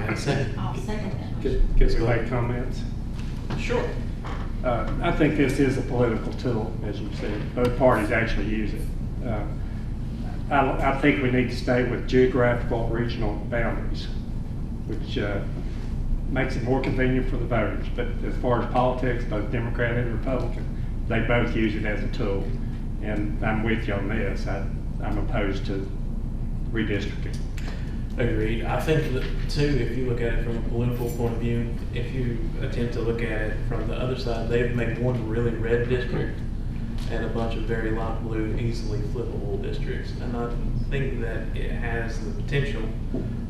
have a second? I'll second that motion. Can we make comments? Sure. I think this is a political tool, as you said. Both parties actually use it. I think we need to stay with geographical regional boundaries, which makes it more convenient for the voters. But as far as politics, both Democrat and Republican, they both use it as a tool. And I'm with you on this. I'm opposed to redistricting. Agreed. I think that too, if you look at it from a political point of view, if you attempt to look at it from the other side, they've made one really red district and a bunch of very light blue, easily flippable districts. And I think that it has the potential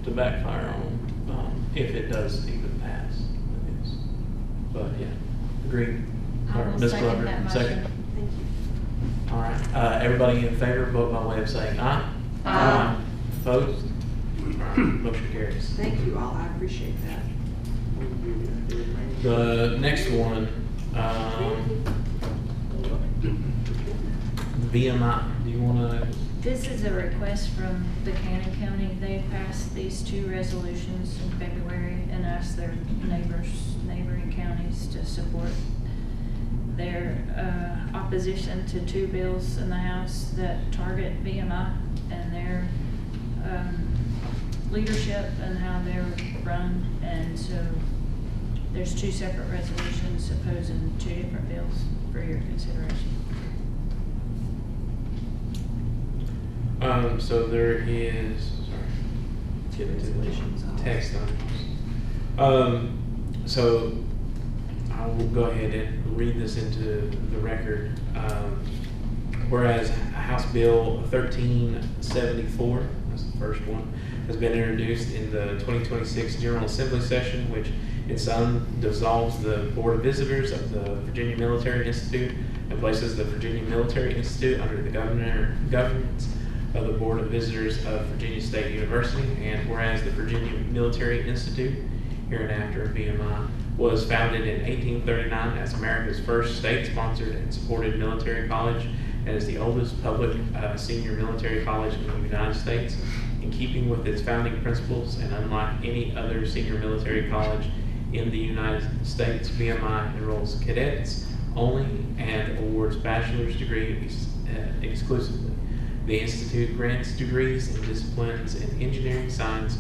to backfire on if it does even pass. But yeah, agreed. I will Ms. second Glover, that motion. second. Thank you. All right. Everybody in favor, vote by way of saying aye. Aye. Opposed? All right. Motion carries. Thank you all, I appreciate that. The next one, VMI. Do you want to? This is a request from Buchanan County. They passed these two resolutions in February and asked their neighboring counties to support their opposition to two bills in the House that target VMI and their leadership and how they're run. And so there's two separate resolutions opposing two different bills for your consideration. So there is, sorry, get into the text items. So I will go ahead and read this into the record. Whereas House Bill 1374, that's the first one, has been introduced in the 2026 General Assembly session, which in sum dissolves the Board of Visitors of the Virginia Military Institute and places the Virginia Military Institute under the governance of the Board of Visitors of Virginia State University. And whereas the Virginia Military Institute, hereinafter VMI, was founded in 1839 as America's first state-sponsored and supported military college and is the oldest public senior military college in the United States, in keeping with its founding principles and unlike any other senior military college in the United States, VMI enrolls cadets only and awards bachelor's degrees exclusively. The Institute grants degrees in disciplines in engineering, science,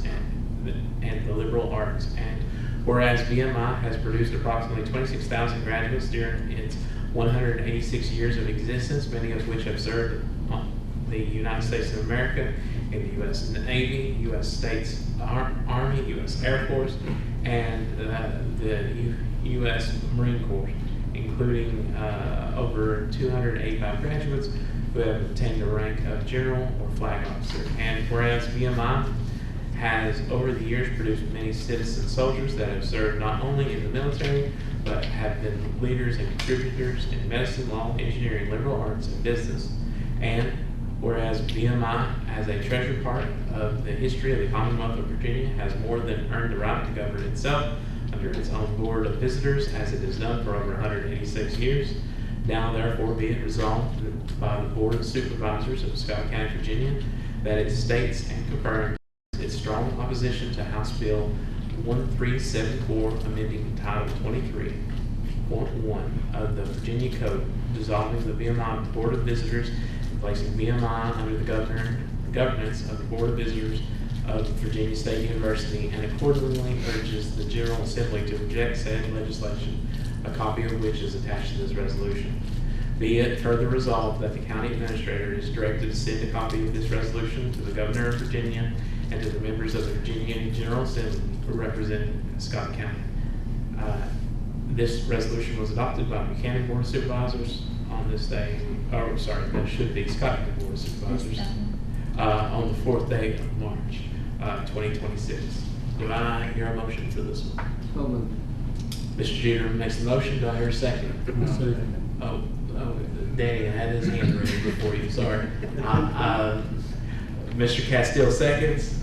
and the liberal arts. And whereas VMI has produced approximately 26,000 graduates during its 186 years of existence, many of which have served the United States of America in the U.S. Navy, U.S. States Army, U.S. Air Force, and the U.S. Marine Corps, including over 285 graduates who have obtained the rank of general or flag officer. And whereas VMI has over the years produced many citizen soldiers that have served not only in the military, but have been leaders and contributors in medicine, law, engineering, liberal arts, and business. And whereas VMI, as a treasured part of the history of the Commonwealth of Virginia, has more than earned the right to govern itself under its own Board of Visitors, as it has done for over 186 years. Now therefore be it resolved by the Board of Supervisors of Scott County, Virginia, that it states and confirms its strong opposition to House Bill 1374, amending Title 23.1 of the Virginia Code, dissolving the VMI Board of Visitors and placing VMI under the governance of the Board of Visitors of Virginia State University, and accordingly urges the General Assembly to reject said legislation, a copy of which is attached to this resolution. Be it further resolved that the County Administrator is directed to send a copy of this resolution to the Governor of Virginia and to the members of the Virginia General Assembly representing Scott County. This resolution was adopted by Buchanan Board of Supervisors on this day, that should be Scott County Board of Supervisors, on the 4th day of March, 2026. Do I hear a motion for this one? So moved. Mr. Jeter makes the motion. Do I hear a second? Oh, Danny had his hand raised before you. Sorry. Mr. Castile seconds.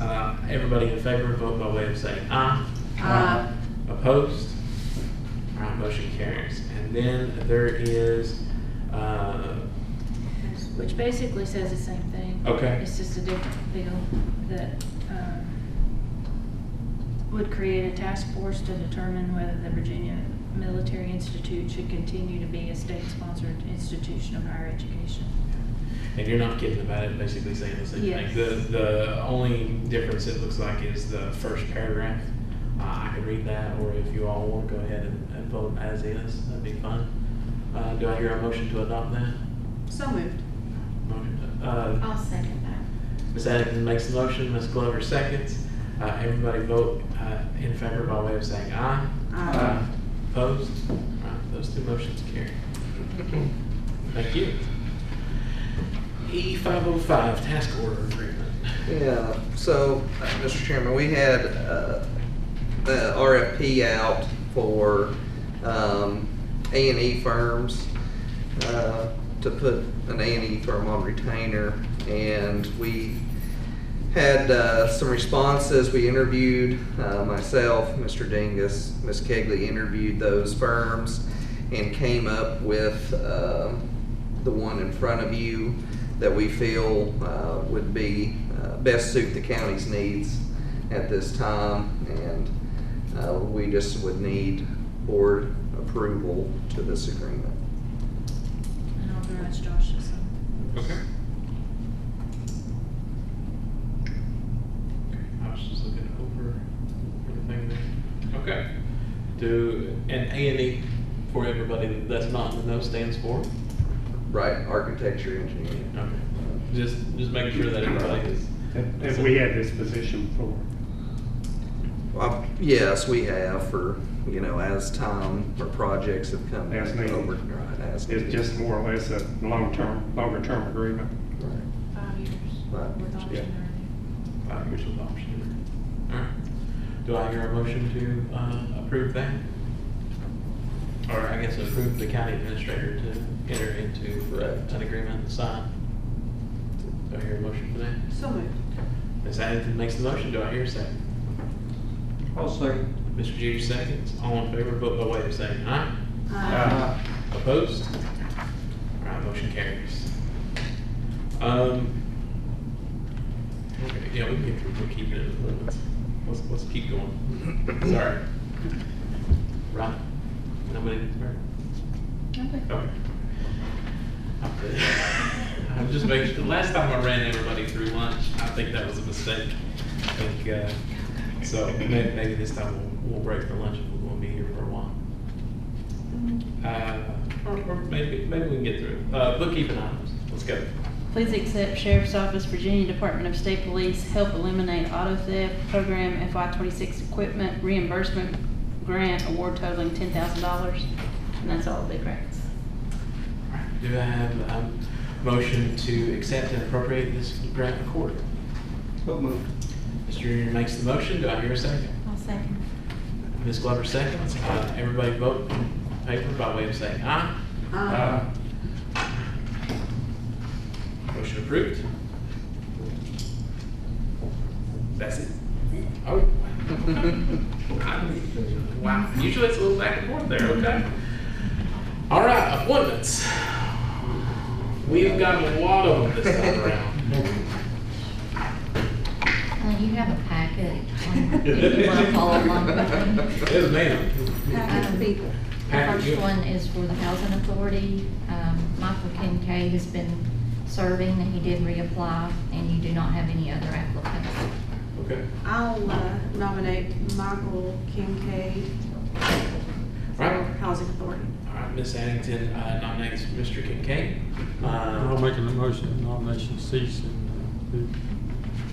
Everybody in favor, vote by way of saying aye. Aye. Opposed? All right, motion carries. And then there is, Which basically says the same thing. Okay. It's just a different bill that would create a task force to determine whether the Virginia Military Institute should continue to be a state-sponsored institution of higher education. And you're not kidding about it, basically saying the same Yes. thing. The only difference it looks like is the first paragraph. I could read that, or if you all want to go ahead and vote as is, that'd be fine. Do I hear a motion to adopt that? So moved. Motion to, I'll second that. Ms. Addington makes the motion, Ms. Glover seconds. Everybody vote in favor by way of saying aye. Aye. Opposed? All right, those two motions carry. Thank you. E505, task order agreement. Yeah, so, Mr. Chairman, we had the RFP out for A&E firms to put an A&E firm on retainer, and we had some responses. We interviewed myself, Mr. Dingus, Ms. Kegley interviewed those firms and came up with the one in front of you that we feel would be best suit the county's needs at this time, and we just would need board approval to this agreement. And authorize Josh to sign. Okay. I was just looking over everything there. Okay. And A&E, for everybody that's not in the know, stands for? Right, architecture, engineering. Okay. Just making sure that everybody is. Have we had this position before? Yes, we have for, as time or projects have come As needed. over. Right, as It's needed. just more or less a longer-term agreement. Right. 5 years Right. with option Yeah. earning. 5 years with option. All right. Do I hear a motion to approve that? Or I guess approve the county administrator to enter into Correct. an agreement and sign? Do I hear a motion for that? So moved. Ms. Addington makes the motion. Do I hear a second? I'll second. Mr. Jeter seconds. All in favor, vote by way of saying aye. Uh, Opposed? All right, motion carries. Okay, yeah, we can get through bookkeeping in a little bit. Let's keep going. Sorry. Right? Nobody? Okay. I'm just making sure. The last time I ran everybody through lunch, I think that was a mistake. I think, so maybe this time we'll break for lunch if we're going to be here for a while. Or maybe we can get through it. Bookkeeping items. Let's go. Please accept Sheriff's Office, Virginia Department of State Police, Help Eliminate Auto Theft Program FY26 Equipment Reimbursement Grant Award totaling $10,000. And that's all the big grants. All right. Do I have a motion to accept and appropriate this grant accordingly? So moved. Mr. Junior makes the motion. Do I hear a second? I'll second. Ms. Glover seconds. Everybody vote on paper by way of saying aye. Aye. Motion approved. That's it. Oh. Wow. Usually it's a little back and forth there, okay? All right, appointments. We've got a lot of them this time around. You have a packet. If you want to follow along with me. Yes, ma'am. Packet of people. The Packet, you- first one is for the Housing Authority. Michael Kincaid has been serving, and he did reapply, and you do not have any other applicants. Okay. I'll nominate Michael Kincaid for Right. Housing Authority. All right, Ms. Addington nominates Mr. Kincaid. I'll make a motion that nomination cease and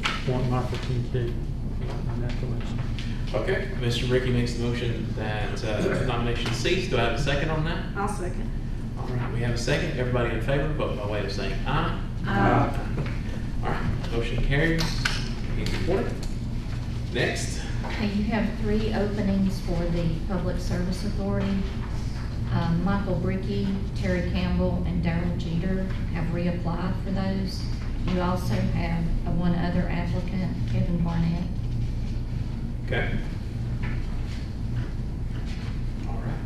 appoint Michael Kincaid in that election. Okay, Mr. Ricky makes the motion that nomination cease. Do I have a second on that? I'll second. All right, we have a second. Everybody in favor, vote by way of saying aye. Aye. All right, motion carries. He's appointed. Next. Okay, you have 3 openings for the Public Service Authority. Michael Bricky, Terry Campbell, and Darrell Jeter have reapplied for those. You also have one other applicant, Kevin Barnett. Okay. All right.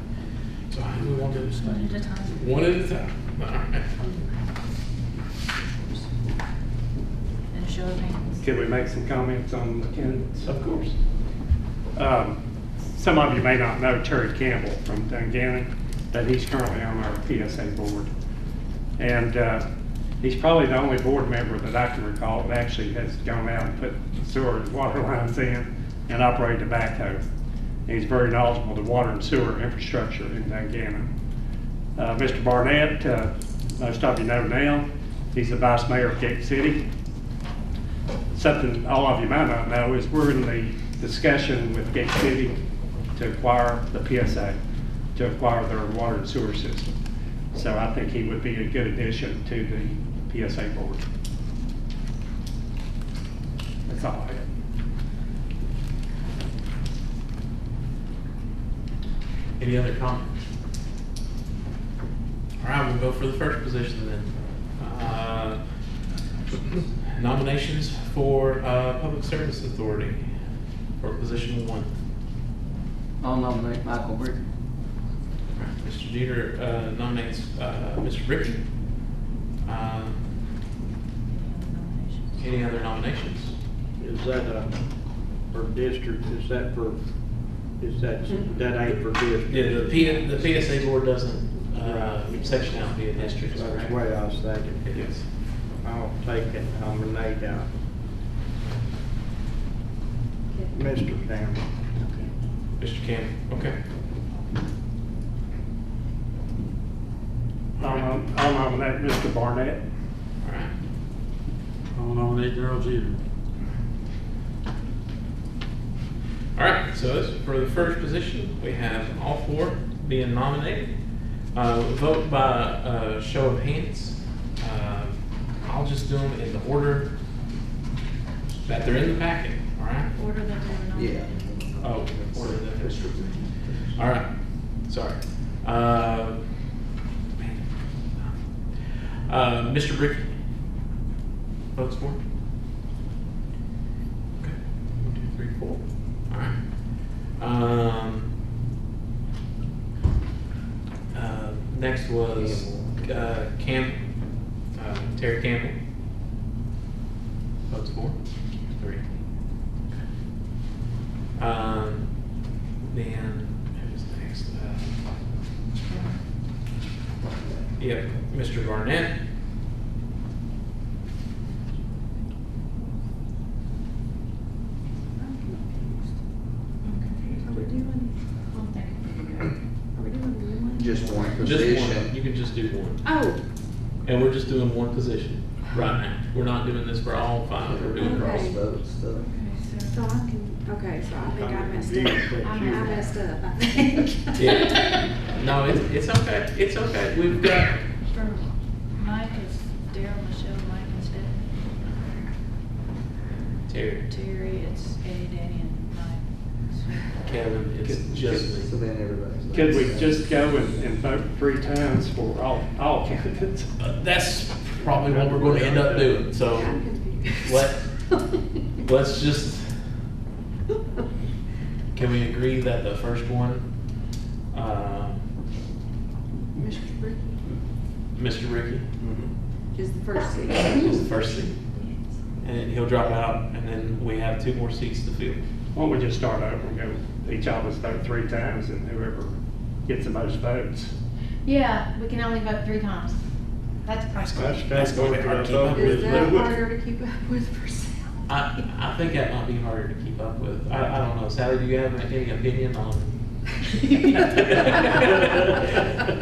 So how do we want to do this? One at a time. One at a time. All right. And a show of hands. Could we make some comments on the candidates? Of course. Some of you may not know Terry Campbell from Dungannon, but he's currently on our PSA board. And he's probably the only board member that I can recall that actually has gone out and put sewer and water lines in and operated a backhoe. And he's very knowledgeable of the water and sewer infrastructure in Dungannon. Mr. Barnett, most of you know now, he's the vice mayor of Gate City. Something all of you might not know is we're in the discussion with Gate City to acquire the PSA, to acquire their water and sewer system. So I think he would be a good addition to the PSA board. That's all I have. Any other comments? All right, we'll go for the first position then. Nominations for Public Service Authority for position 1. I'll nominate Michael Brick. All right, Mr. Jeter nominates Mr. Bricky. Any other nominations? Is that for district, that ain't for district? Yeah, the PSA board doesn't section out via districts, That's correct? the way I was thinking. Yes. I'll take it, nominate Mr. Campbell. Mr. Campbell, okay. I'll nominate Mr. Barnett. All right. I'll nominate Darrell Jeter. All right, so as for the first position, we have all 4 being nominated. Vote by show of hands. I'll just do them in the order that they're in the packet, all right? Order that they were nominated. Oh, order that they're all right, sorry. Mr. Bricky. Votes for? Okay, 1, 2, 3, 4. All right. Next was Terry Campbell. Votes for? 3. Then who's next? Yep, Mr. Barnett. Just one Just position. 1. You can just do 1. Oh, And we're just doing 1 position right now. We're not doing this for all 5. We're doing Okay. Cross votes, so. so I think I messed up. I messed up, I think. Yeah. No, it's okay. It's okay. We've got. For Mike is Daryl, Michelle, Mike instead. Terry, Terry, it's Eddie, Danny, and Mike. Kevin, it's just So me. then everybody's. Could we just go and vote 3 times for all candidates? That's probably what we're going to end up doing. So I'm confused. let's just. Can we agree that the first one, Mr. Bricky Mr. Ricky, is the first seat. is the first seat, and he'll drop out, and then we have 2 more seats to fill. Why don't we just start over and go, each of us vote 3 times and whoever gets the most votes. Yeah, we can only vote 3 times. That's practical. That's going to be hard to keep up Is with. that harder to keep up with for Sal? I think that might be harder to keep up with. I don't know. Sally, do you have any opinion on?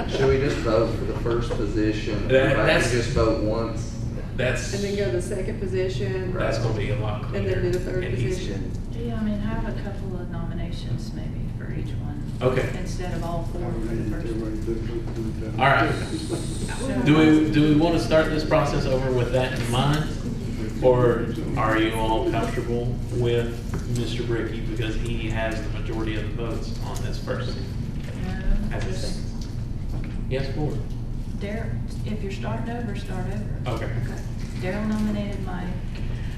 Should we just vote for the first position? If I That's- can just vote once. That's And then go to the second position. that's going to be a lot And cleaner. then do the third and easier. position. Yeah, I mean, have a couple of nominations maybe for each one. Okay. Instead of all 4 for the first one. All right. Do we want to start this process over with that in mind, or are you all comfortable with Mr. Bricky because he has the majority of the votes on this first seat? As it Just stands? Yes, board. Daryl, if you're starting over, start over. Okay. Daryl nominated Mike,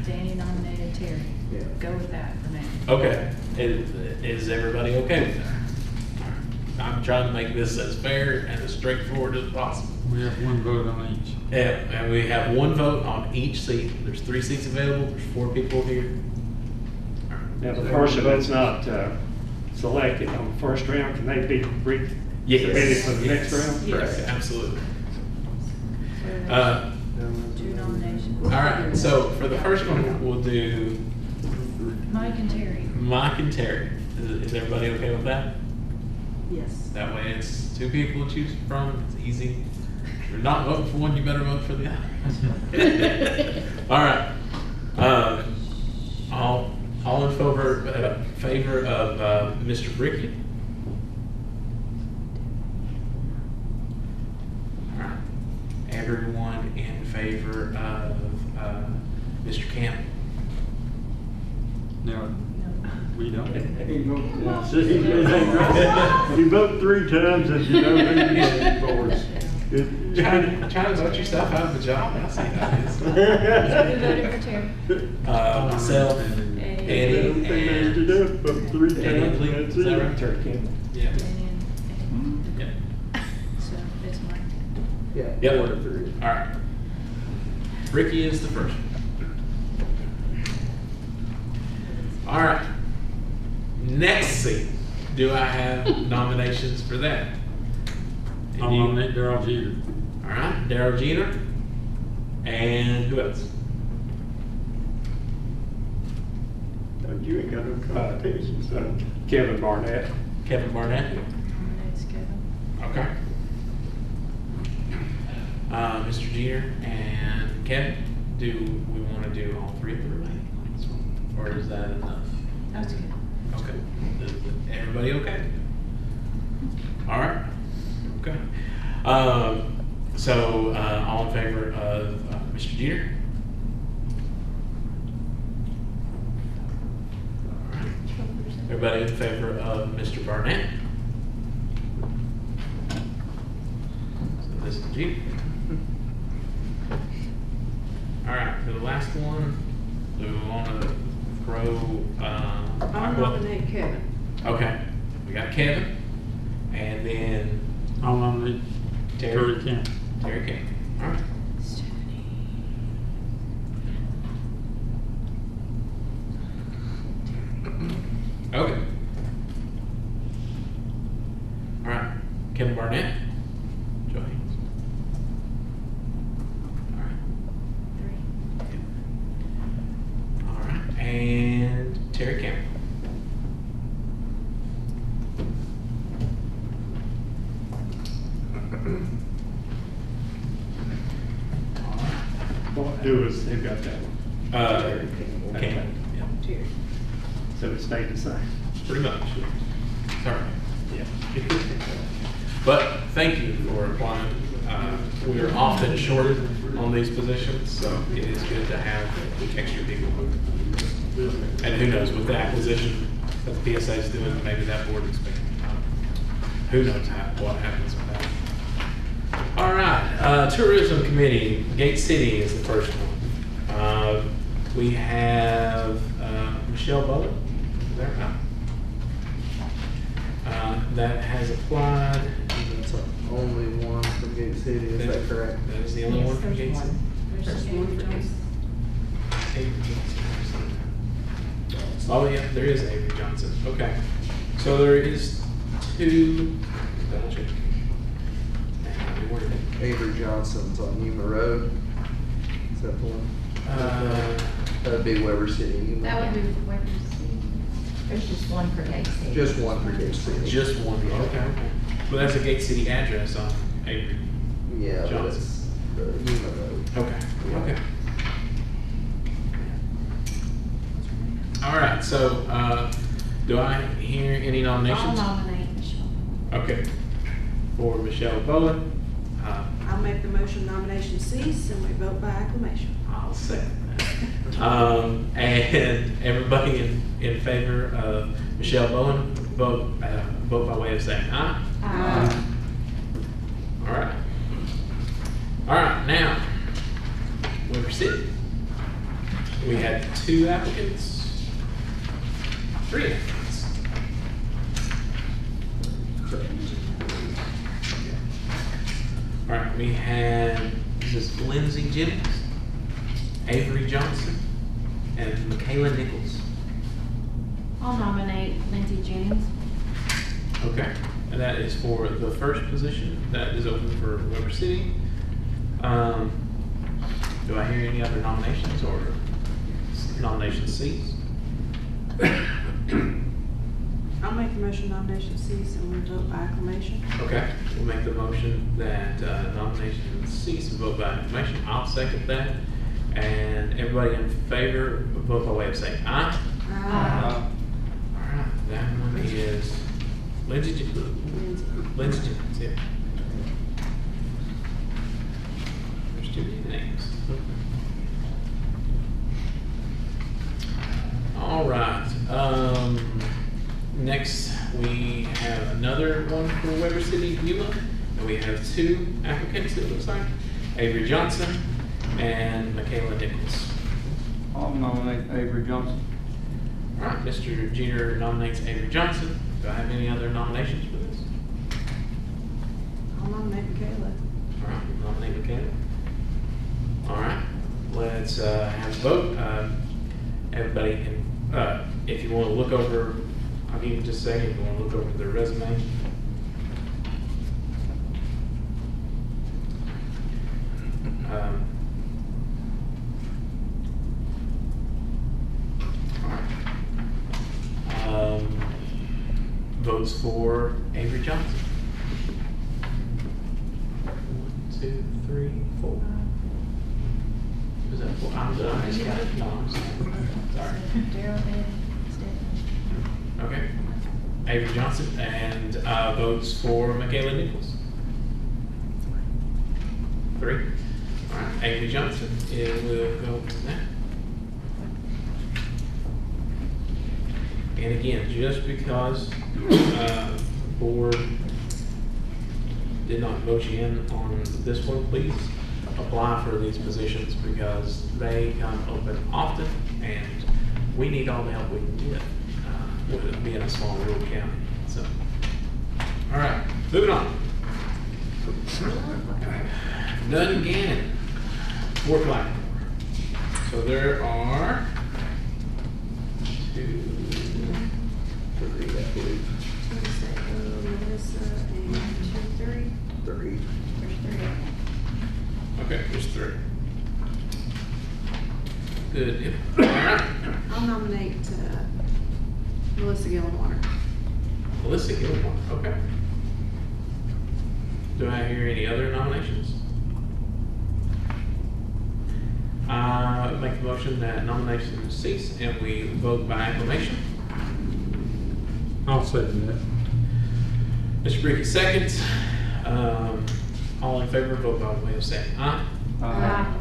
Danny nominated Terry. Yeah. Go with that for now. Okay. Is everybody okay with that? I'm trying to make this as fair and as straightforward as possible. We have 1 vote on each. Yeah, and we have 1 vote on each seat. There's 3 seats available. There's 4 people here. Now, the first of it's not selected on the first round, can they be resubmitted Yes. for the next Yes. round? Correct, Yes. absolutely. So Uh, there's 2 nominations. All right, so for the first one, we'll do Mike and Terry. Mike and Terry. Is everybody okay with that? Yes. That way it's 2 people to choose from, it's easy. If you're not voting for one, you better vote for the other. All right. All in favor of Mr. Bricky? All right. Everyone in favor of Mr. Campbell? Now, we don't. You vote 3 times and you know who you vote for. Trying to vote yourself out of a job. I see how it is. Who voted for Terry? Myself, Eddie, Everything they and do, vote 3 Eddie times and and Lee. that's Is that it. right? Terry Campbell. Yeah. Danny and Yeah. So it's Mike. Yeah. Yep. 4 to 3. All right. Ricky is the first. All right. Next seat. Do I have nominations for that? I'll nominate Darrell Jeter. All right, Darrell Jeter. And who else? You ain't got no competition, so. Kevin Barnett. Kevin Barnett. Nominates Kevin. Okay. Mr. Jeter and Kevin. Do we want to do all 3 of the remaining ones? Or is that enough? That's good. Okay. Is everybody okay? All right. Okay. So, all in favor of Mr. Jeter? All right. Everybody in favor of Mr. Barnett? So, Mr. Jeter. All right, for the last one, do we want to throw, I'll nominate Kevin. okay, we got Kevin, and then I'll nominate Terry. Terry Campbell. Terry King. All right. Okay. All right, Kevin Barnett. Joe Haynes. All right. 3. All right, and Terry Campbell. Who got that one? Terry Campbell. Campbell. Yeah, Terry. So it stayed the same. pretty much. Sorry. Yeah. But thank you for applying. We are often short on these positions, so it is good to have extra people. And who knows, with the acquisition that the PSA is doing, maybe that board expands. Who knows what happens with that. All right, Tourism Committee, Gate City is the first one. We have Michelle Butler, is that right? That has applied. That's the only one from Gate City, is that correct? That is the only Yes, one from there's Gate City. one. There's one for Gate. Avery Johnson. Oh, yeah, there is Avery Johnson. Okay. So there is 2, double check. Where did it? Avery Johnson's on Yuma Road. Is that the one? That'd be Weber City, Yuma. That would be Weber City. There's just one for Gate City. Just one for Gate City. Just one. Okay. Well, that's a Gate City address on Avery. Yeah, but Johnson. it's the Yuma Road. Okay. Okay. All right. So, do I hear any I'll nominations? nominate Michelle. Okay. For Michelle Bowen. I'll make the motion nomination cease and we vote by acclamation. I'll second that. And everybody in favor of Michelle Bowen, vote by way of saying aye. Aye. All right. All right, now, Weber City. We had 2 applicants, 3 applicants. All right, we had Ms. Lindsay Jennings, Avery Johnson, and Michaela Nichols. I'll nominate Lindsay Jennings. Okay, and that is for the first position that is open for Weber City. Do I hear any other nominations or nomination seats? I'll make the motion nomination cease and we vote by acclamation. Okay, we'll make the motion that nomination cease and vote by acclamation. I'll second that. And everybody in favor, vote by way of saying aye. Aye. All right, that one is Lindsay Jennings, yeah. There's too many names. All right, next we have another one for Weber City, Beulah, and we have two applicants, it looks like, Avery Johnson and Michaela Nichols. I'll nominate Avery Johnson. All right, Mr. Jeter nominates Avery Johnson. Do I have any other nominations for this? I'll nominate Michaela. All right, we'll nominate Michaela. All right, let's have a vote. Everybody can, if you want to look over, I'll give you just a second, if you want to look over their resume. Votes for Avery Johnson. 1, 2, 3, 4. Is that 4? I'm done. I just got it. No, I'm sorry. Daryl, Ed, Stephanie. Okay. Avery Johnson and votes for Michaela Nichols. 3. All right. Avery Johnson will go with that. And again, just because the board did not vote you in on this one, please apply for these positions because they come open often and we need all the help we can get with it being a small rural county. So, all right, moving on. Dungannon, Fort Blackmore. So there are 2, 3, I believe. Melissa and 2, 3. 3. There's 3. Okay, there's 3. Good. All right. I'll nominate Melissa Gillenwater. Melissa Gilmore. Okay. Do I hear any other nominations? Make the motion that nominations cease and we vote by acclamation. I'll second that. Mr. Bricky seconds. All in favor, vote by way of saying aye. Aye.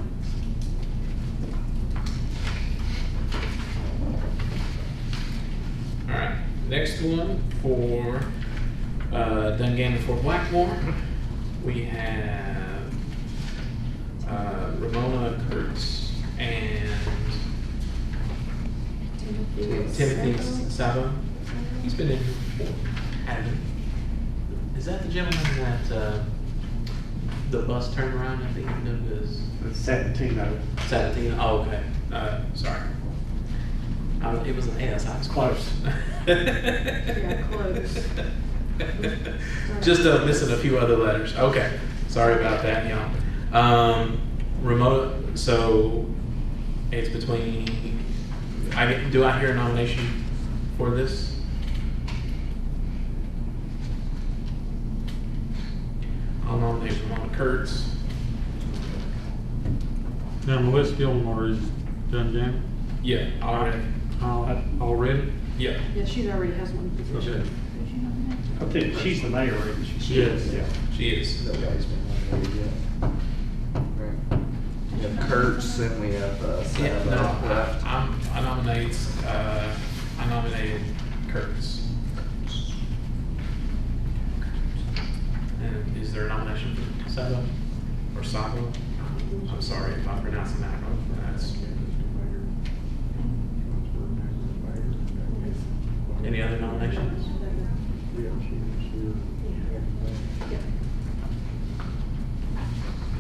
All right. Next one for Dungannon Fort Blackmore. We have Ramona Kurtz and Timothy Sabo. He's been in here before. Adam. Is that the gentleman that the bus turned around at the end of his? It's 17 of it. 17? Oh, okay. Sorry. It was an S. I was close. Yeah, close. Just missing a few other letters. Okay. Sorry about that, y'all. Remote. So it's between. Do I hear a nomination for this? I'll nominate Ramona Kurtz. Now, Melissa Gilmore is Dungannon. Yeah, already. Already? Yeah. Yeah, she already has one position. Okay. Did you nominate? I think she's the mayor, isn't she? Yes. Yeah. She is. Nobody's been nominated yet. We have Kurtz and we have Yeah, Sabo no, left. I nominated Kurtz. And is there a nomination for Sabo or Sabo? I'm sorry if I'm pronouncing that wrong. That's any other nominations?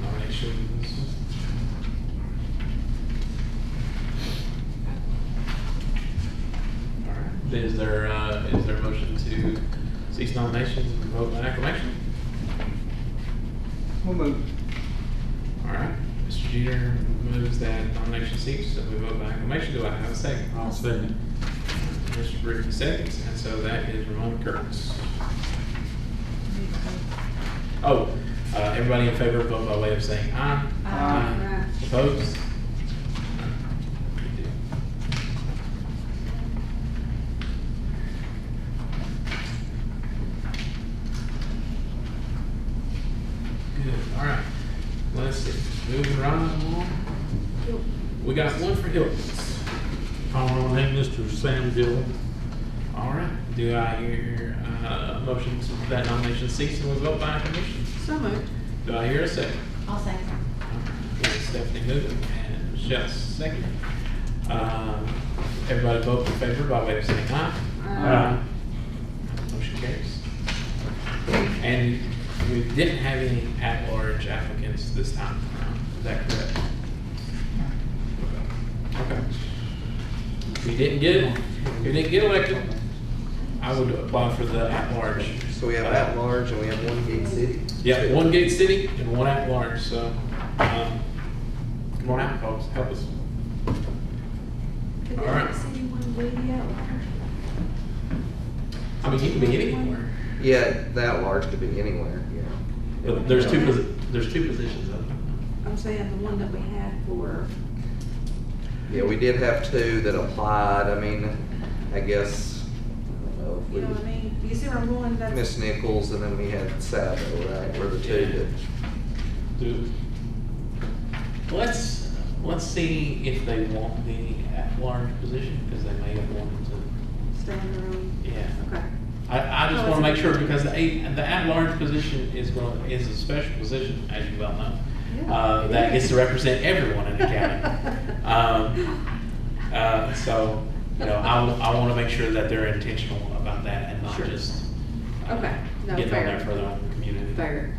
Nominations. All right. Is there a motion to Cease nominations and vote by acclamation. We'll move. All right, Mr. Jeter moves that nomination cease and we vote by acclamation. Do I have a second? I'll second. Mr. Bricky seconds, and so that is Ramona Curtis. Oh, everybody in favor, vote by way of saying aye. Aye. Opposed? Good, all right. Let's see, moving right along. We got one for Hilton's. I'll name Mr. Sam Gill. All right, do I hear a motion to that nomination cease and we vote by acclamation? So moved. Do I hear a second? I'll say. Stephanie moving and Michelle second. Everybody vote in favor by way of saying aye. Aye. Motion carries. And we didn't have any at-large applicants this time around. Is that correct? Okay. If you didn't get elected, I would apply for the at-large. So we have at-large and we have one Gate City. Yeah, one Gate City and one at-large, so, come on out, folks, help us. Could All right. that city one be the at-large? I mean, you can be anywhere, Yeah, the at-large could be anywhere, yeah. but there's two positions of them. I'm saying the one that we had for, Yeah, we did have two that applied. I mean, I guess, I don't know if you know what I mean? Do you see where I'm going? That's. Miss Nichols and then we had Sabo, right, were the two Let's see if they want the at-large position, because they may have wanted to, Stay on their own. yeah. Okay. I just No, want to make it's sure, okay. because the at-large position is a special position, as you well know. Yeah. That gets to represent everyone in the county. So, you know, I want to make sure that they're intentional about that and not Sure. just Okay. No, getting on fair. there for their own community. Fair.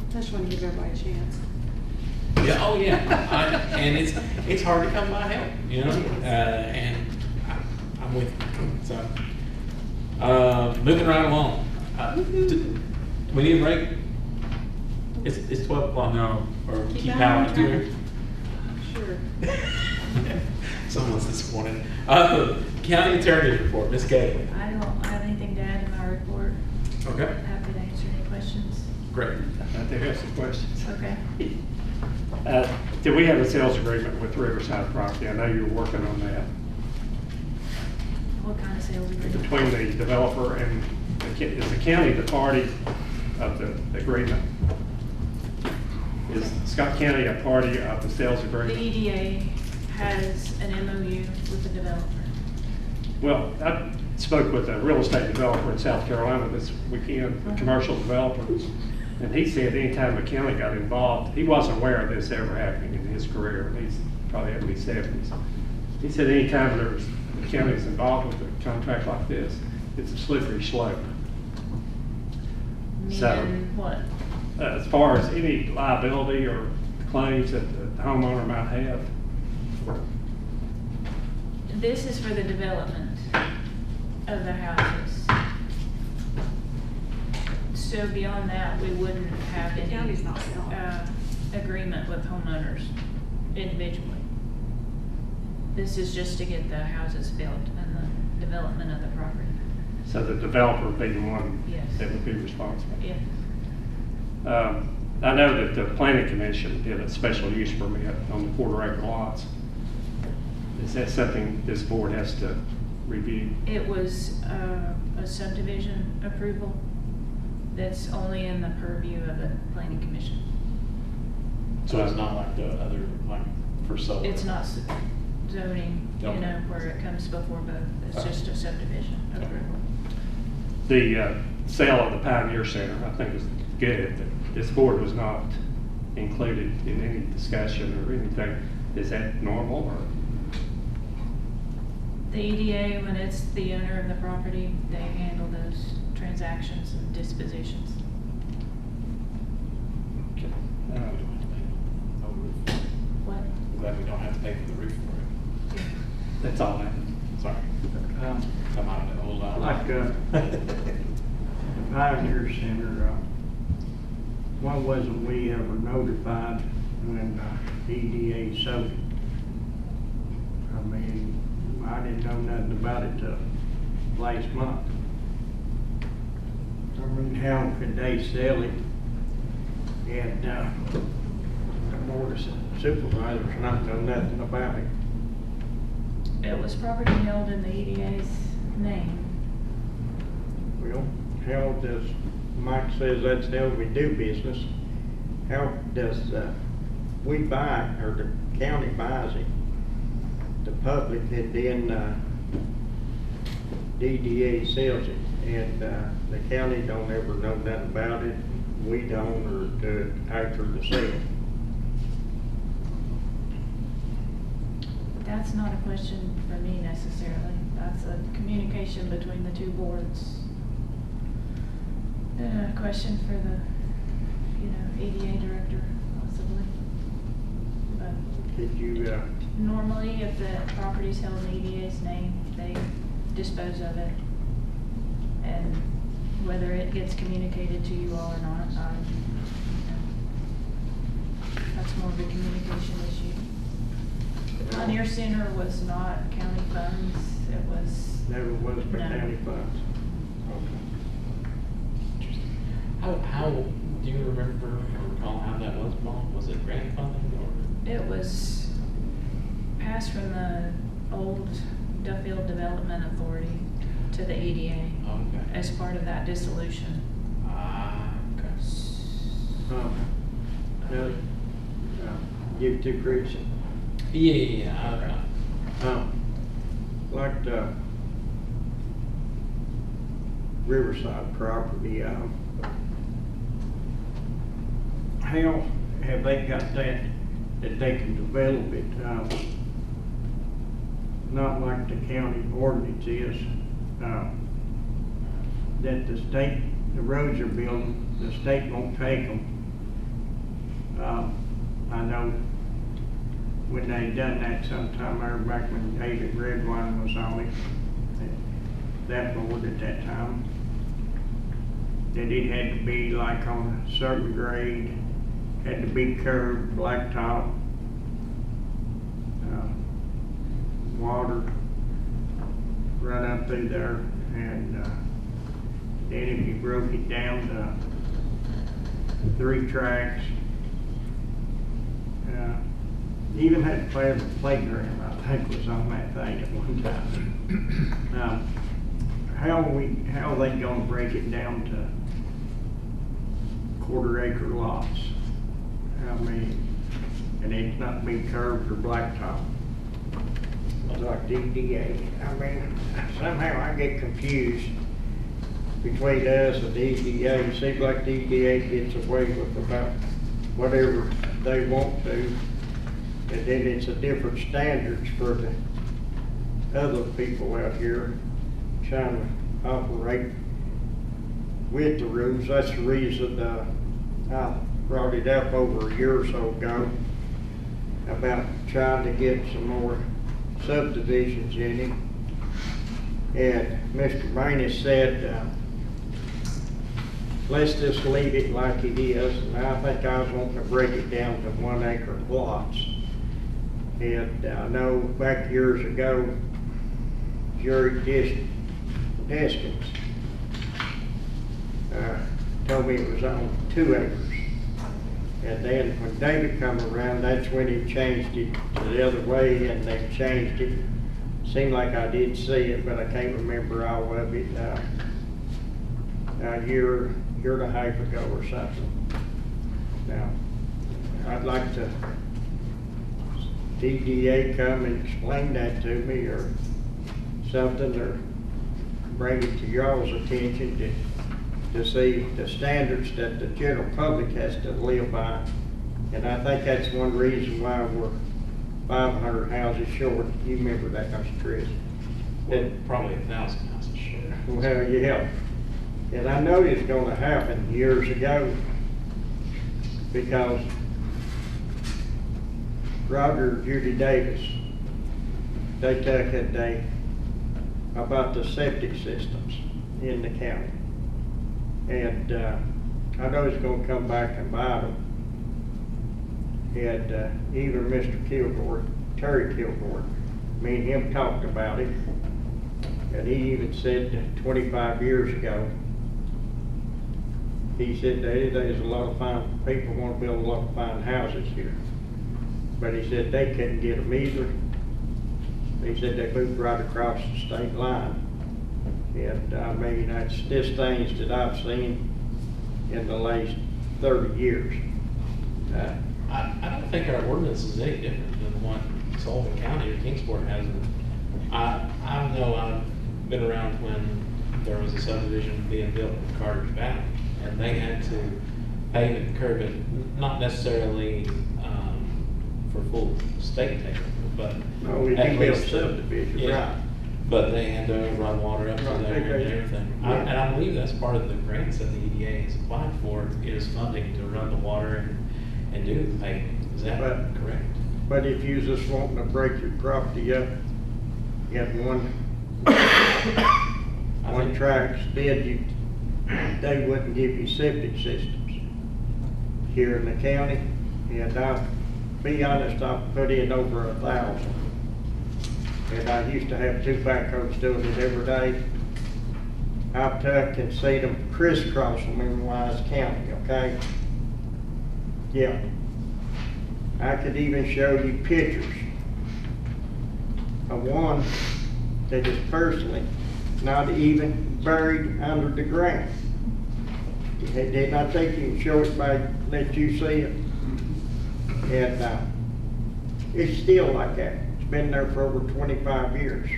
I just want to give everybody a chance. Yeah, oh yeah, and it's hard to come by help, you know, and I'm with you. So, moving right along. We need a break. It's 12 o'clock. No. Or Keep keep on powering trying. through. Sure. Someone's disappointed. County Attorney's report, Ms. Gately. I don't have anything to add in my report. Okay, Happy to answer any questions. great. I do have some questions. Okay. Do we have a sales agreement with Riverside Property? I know you're working on that. What kind of sales agreement? Between the developer and, is the county the party of the agreement? Is Scott County a party of the sales The agreement? EDA has an MOU with the developer. Well, I spoke with a real estate developer in South Carolina this weekend, a commercial developer, and he said anytime the county got involved, he wasn't aware of this ever happening in his career, and he's probably in his 70s. He said anytime the county is involved with a contract like this, it's a slippery slope. So- Meaning what? As far as any liability or claims that the homeowner might have, This is for the development of the houses. So beyond that, we wouldn't have The any county's not selling. agreement with homeowners individually. This is just to get the houses built and the development of the property. so the developer would be the one Yes. that would be responsible. Yeah. I know that the planning commission did a special use permit on the quarter-acre lots. Is that something this board has to review? It was a subdivision approval that's only in the purview of the planning commission. So it's not like the other, like for solar? It's not zoning, you Okay. know, where it comes before both. It's just a subdivision approval. The sale of the Pioneer Center, I think is good, but this board was not included in any discussion or anything. Is that normal or? The EDA, when it's the owner of the property, they handle those transactions and dispositions. What? Glad we don't have to pay for the roof for it. That's all I have. Sorry. Come out of the old Like, Pioneer Center, why wasn't we ever notified when EDA sold it? I mean, I didn't know nothing about it till last month. I mean, how could they sell it and the board of supervisors not know nothing about it? It was property held in the EDA's name. Well, how does, Mike says that's how we do business. How does we buy, or the county buys it, the public, and then DDA sells it, and the county don't ever know nothing about it, we don't, or do it after the sale? That's not a question for me necessarily. That's a communication between the two boards. A question for the, EDA director possibly. But Did you, normally, if the property's held in EDA's name, they dispose of it. And whether it gets communicated to you all or not, that's more of a communication issue. Pioneer Center was not county funds, it was. never was for No. county funds? Okay. How do you remember or recall how that was, Mom? Was it grant funding or? It was passed from the old Duffield Development Authority to the EDA Okay. as part of that dissolution. Okay. Now, give it to Chris. Yeah. Like the Riverside property, how have they got that they can develop it? Not like the county ordinance is, that the state, the roads are building, the state won't take them. I know when they done that sometime there back when David Redwine was on it, that board at that time, that it had to be like on a certain grade, had to be curved, blacktop, water run up through there, and then if you broke it down to 3 tracks, even had to play the playground, I think, was on that thing at one time. How are they gonna break it down to 1/4 acre lots? I mean, and it's not be curved or blacktop, like DDA. I mean, somehow I get confused between us and DDA. It seems like DDA gets away with about whatever they want to, and then it's a different standards for the other people out here trying to operate with the rules. That's the reason I brought it up over a year or so ago about trying to get some more subdivisions in it. And Mr. Manus said, let's just leave it like it is. And I think I was wanting to break it down to 1 acre lots. And I know back years ago, Jerry Deskins told me it was on 2 acres. And then when David come around, that's when he changed it to the other way, and they changed it. Seemed like I did see it, but I can't remember all of it. A year and a half ago or something. Now, I'd like to DDA come and explain that to me, or something, or bring it to y'all's attention to see the standards that the general public has to live by. And I think that's one reason why we're 500 houses short. You remember that, don't you, Chris? Well, probably 1,000 houses short. Well, yeah. And I know it's gonna happen years ago, because Roger and Judy Davis, they took it, they about the septic systems in the county. And I know he's gonna come back and bite them. And even Mr. Kilgore, Terry Kilgore, me and him talked about it. And he even said that 25 years ago, he said there's a lot of fine, people want to build a lot of fine houses here. But he said they couldn't get them either. He said they moved right across the state line. And I mean, that's just things that I've seen in the last 30 years. I don't think our ordinance is any different than what Sullivan County or Kingsport has. I know I've been around when there was a subdivision being built in Carter's Valley, and they had to pave it and curb it, not necessarily for full state takeover, but No, we at can build least, subdivision, yeah. right. But they had to run water up to Right, there and everything. yeah. And I believe that's part of the grants that the EDA has applied for, is funding to run the water and do the paving. Is that But- correct? But if you just wanting to break your property up, you have one think- tract instead, they wouldn't give you septic systems here in the county. And I'll be honest, I've put in over 1,000. And I used to have 2 backhoes doing it every day. I've tucked and seen them crisscross them in Wise County, okay? Yeah. I could even show you pictures of one that is personally not even buried under the ground. And I think you can show it by, let you see it. And it's still like that. It's been there for over 25 years.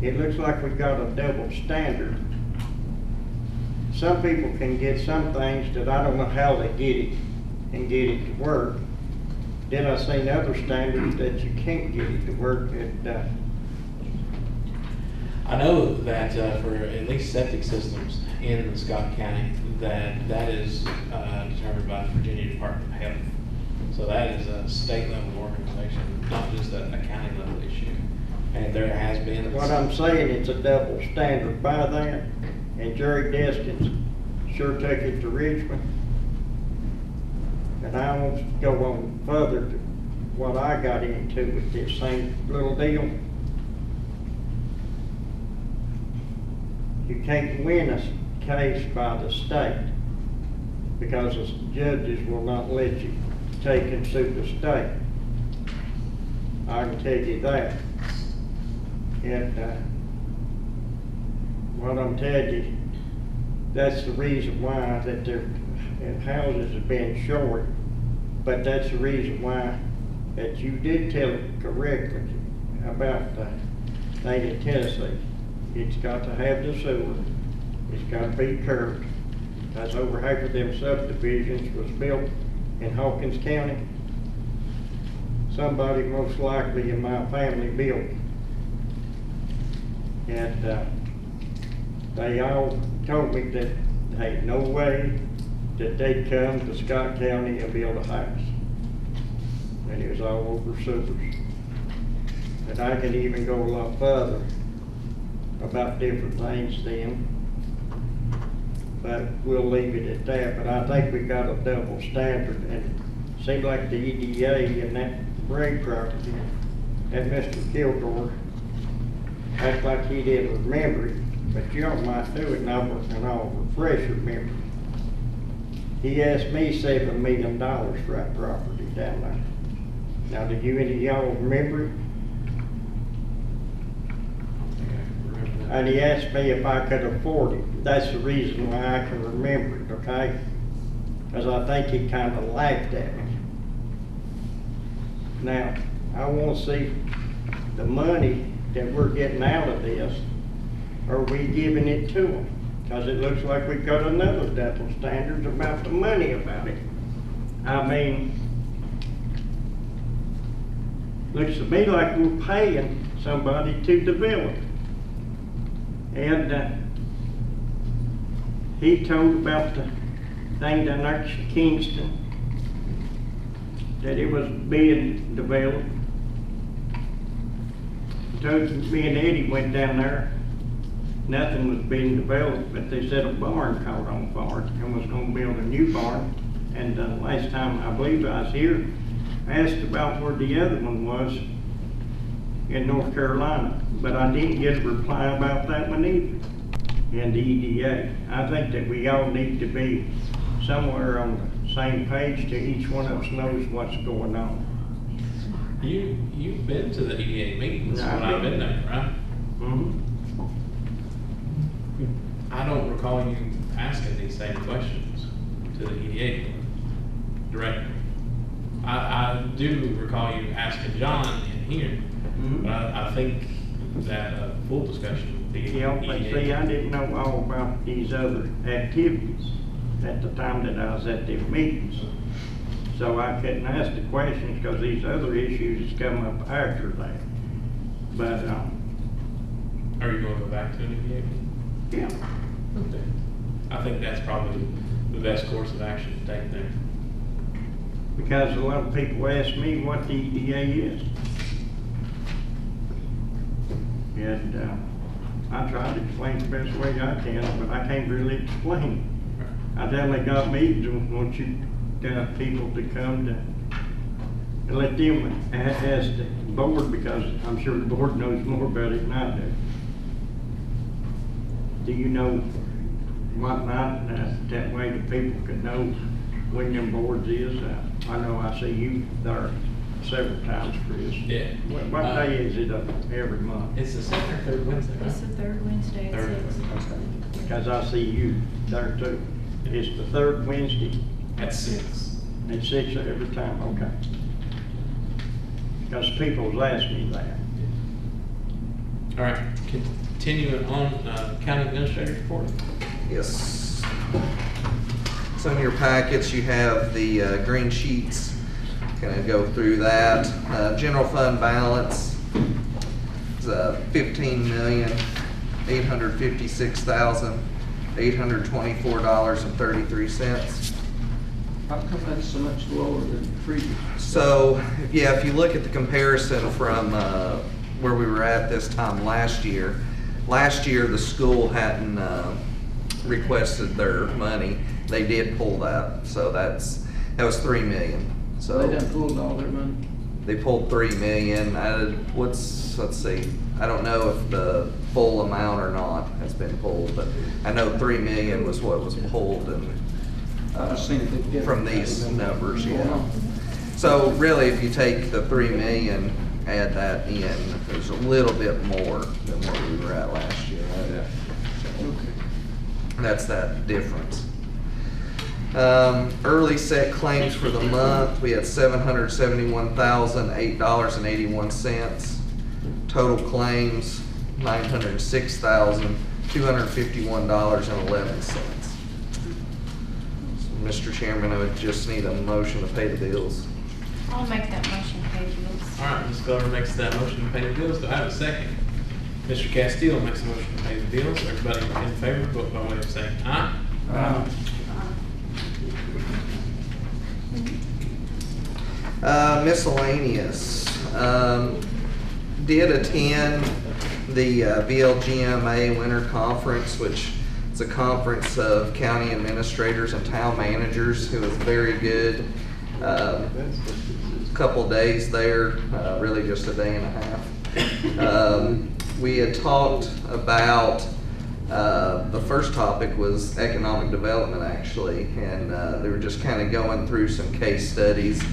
It looks like we've got a double standard. Some people can get some things that I don't know how they get it and get it to work. Then I've seen other standards that you can't get it to work. I know that for at least septic systems in Scott County, that is determined by the Virginia Department of Health. So that is a state level organization, not just a county level issue. And there has been. What I'm saying, it's a double standard by that, and Jerry Deskins sure took it to Richmond. And I won't go on further to what I got into with this same little deal. You can't win a case by the state because the judges will not let you take and sue the state. I can tell you that. And what I'm telling you, that's the reason why that their houses have been short, but that's the reason why that you did tell it correctly about the thing in Tennessee. It's got to have the sewer, it's got to be curbed, because over half of them subdivisions was built in Hawkins County. Somebody most likely in my family built. And they all told me that there ain't no way that they'd come to Scott County and build a house. And it was all over sewers. And I could even go a lot further about different things then. But we'll leave it at that. But I think we got a double standard, and it seemed like the EDA and that Bray property and Mr. Kilgore act like he didn't remember it, but y'all might do it, and I'll refresh your memory. He asked me $7 million for that property down there. Now, do you any of y'all remember it? And he asked me if I could afford it. That's the reason why I can remember it, okay? Because I think he kind of laughed at me. Now, I want to see the money that we're getting out of this. Are we giving it to them? Because it looks like we've got another double standard about the money about it. I mean, looks to me like we're paying somebody to develop. And he told about the thing down there in Kingston, that it was being developed. Told me and Eddie went down there nothing was being developed, but they said a barn caught on fire and was gonna build a new barn. And last time, I believe I was here, I asked about where the other one was in North Carolina, but I didn't get a reply about that one either, in the EDA. I think that we all need to be somewhere on the same page to each one of us knows what's going on. You've been to the EDA meetings Yeah, when I've I've been there, right? Mm-hmm. I don't recall you asking these same questions to the EDA director. I do recall you asking John in here, but I think that full discussion with the Yeah, but EDA. see, I didn't know all about these other activities at the time that I was at the meetings. So I couldn't ask the questions because these other issues come up after that. But, Are you going to go back to an EDA meeting? yeah, Okay. I think that's probably the best course of action to take there. because a lot of people ask me what the EDA is. And, I tried to explain the best way I can, but I can't really explain. I only got meetings and want you people to come to, and let them ask the board, because I'm sure the board knows more about it than I do. Do you know whatnot, that way the people could know when them boards is? I know I see you there several times, Chris. Yeah. What day is it every month? It's the second or third Wednesday, right? It's the third Wednesday at Third 6. Wednesday. Because I see you there too. It's the third Wednesday At 6. at 6 every time, okay. Because people will ask me that. All right, continuing on, county administrator's report. Yes. So in your packets, you have the green sheets. Gonna go through that. General fund balance is $15,856,824.33. How come that's so much lower than previous? So, yeah, if you look at the comparison from where we were at this time last year the school hadn't requested their money. They did pull that, so that was $3 million. So They done pulled all their money? they pulled $3 million. Let's see. I don't know if the full amount or not has been pulled, but I know $3 million was what was pulled and I just seen it together. from these numbers, yeah. So really, if you take the $3 million, add that in, there's a little bit more than what we were at last year. Okay. That's that difference. Early set claims for the month, we had $771,008.81. Total claims, $906,251.11. Mr. Chairman, I would just need a motion to pay the bills. I'll make that motion, pay bills. All right, Ms. Glover makes that motion to pay the bills. Do I have a second? Mr. Castile makes a motion to pay the bills. Everybody in favor, vote by way of saying aye. Miscellaneous. Did attend the VLGMA Winter Conference, which is a conference of county administrators and town managers. It was very good. Couple days there, really just a day and a half. We had talked about, the first topic was economic development actually, and they were just kind of going through some case studies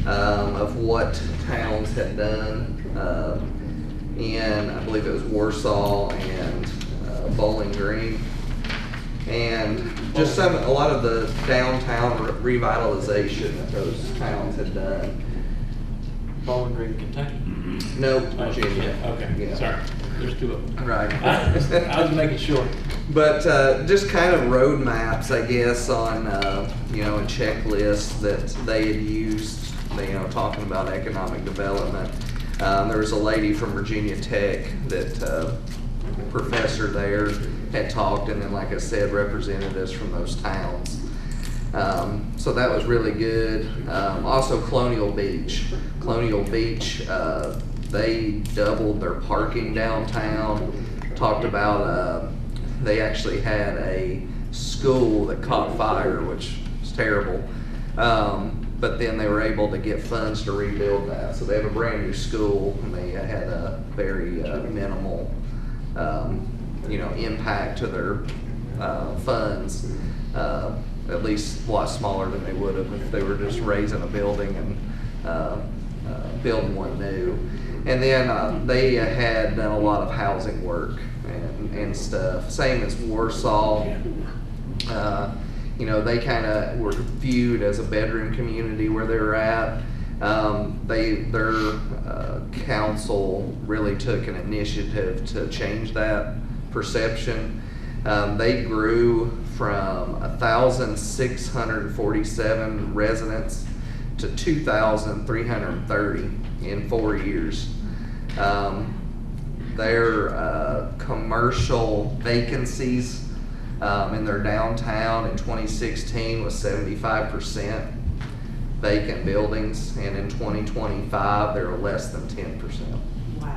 of what towns had done. And I believe it was Warsaw and Bowling Green. And just a lot of the downtown revitalization that those towns had done. Bowling Green, Kentucky. No, Oh, Virginia. Okay, Yeah. sorry. There's two of them. Right. I was making sure. But just kind of road maps, I guess, on, and checklists that they had used, talking about economic development. There was a lady from Virginia Tech that, professor there had talked, and then, like I said, representatives from those towns. So that was really good. Also Colonial Beach. Colonial Beach, they doubled their parking downtown talked about, they actually had a school that caught fire, which was terrible. But then they were able to get funds to rebuild that. So they have a brand new school, and they had a very minimal, impact to their funds. At least a lot smaller than they would have if they were just raising a building and building one new. And then they had done a lot of housing work and stuff. Same as Warsaw. They kind of were viewed as a bedroom community where they were at. Their council really took an initiative to change that perception. They grew from 1,647 residents to 2,330 in 4 years. Their commercial vacancies in their downtown in 2016 was 75% vacant buildings, and in 2025 they were less than 10%. Wow.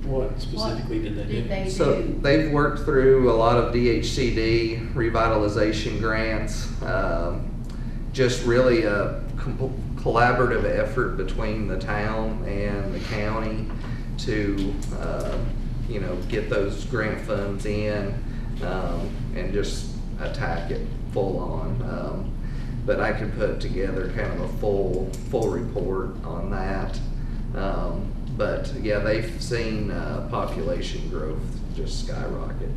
What specifically did they do? So they've worked through a lot of DHCD revitalization grants, just really a collaborative effort between the town and the county to get those grant funds in and just attack it full on. But I could put together kind of a full report on that. But yeah, they've seen population growth just skyrocket,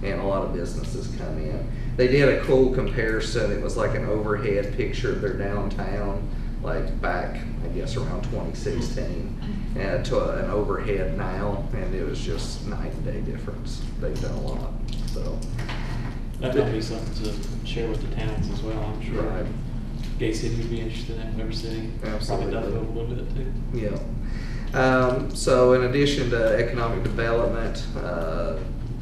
and a lot of businesses come in. They did a cool comparison. It was like an overhead picture of their downtown, like back, I guess, around 2016, to an overhead now, and it was just night and day difference. They've done a lot, so. That might be something to share with the towns as well, I'm sure. Right. Gay City would be interested in, Weber City. Absolutely. Probably Duffield a little bit too. Yeah. So in addition to economic development,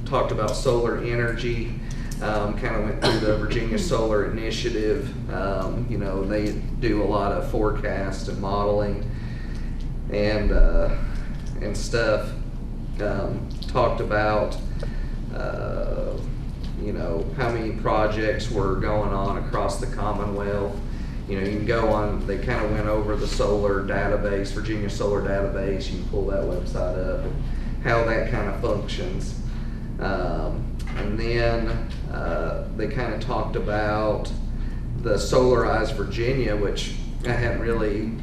talked about solar energy, kind of went through the Virginia Solar Initiative. They do a lot of forecast and modeling and stuff. Talked about how many projects were going on across the Commonwealth. You can go on, they kind of went over the solar database, Virginia Solar Database. You can pull that website up and how that kind of functions. And then they kind of talked about the Solarize Virginia, which I hadn't really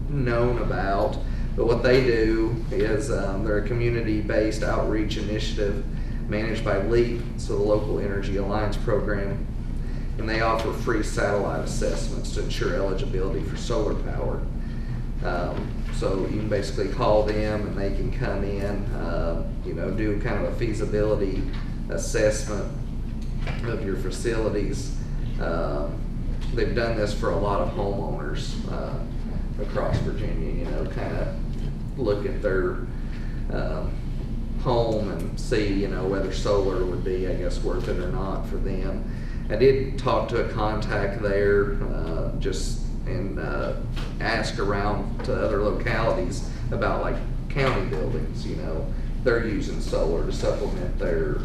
known about. But what they do is they're a community-based outreach initiative managed by LEAP, so the Local Energy Alliance program. And they offer free satellite assessments to ensure eligibility for solar power. So you can basically call them and they can come in, do kind of a feasibility assessment of your facilities. They've done this for a lot of homeowners across Virginia, kind of look at their home and see, whether solar would be, I guess, worth it or not for them. I did talk to a contact there, and ask around to other localities about like county buildings. They're using solar to supplement their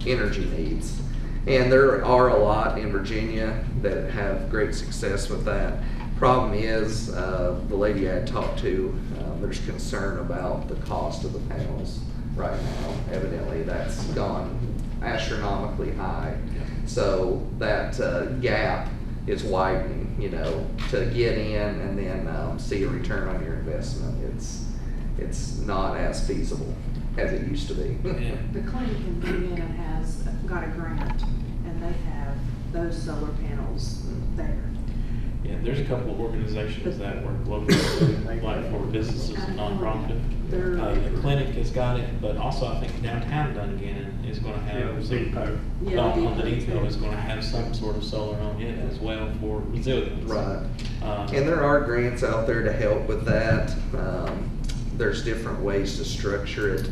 energy needs, and there are a lot in Virginia that have great success with that. Problem is, the lady I had talked to, there's concern about the cost of the panels right now. Evidently, that's gone astronomically high. So that gap is widening, to get in and then see a return on your investment. It's not as feasible as it used to be. Yeah. The clinic in Virginia has got a grant, and they have those solar panels there. Yeah, there's a couple of organizations that work locally, like for businesses and nonprofit. The clinic has got it, but also I think downtown Dungannon is going to have Depot. on the depot is going to have some sort of solar on it as well for resilience. Right. And there are grants out there to help with that. There's different ways to structure it,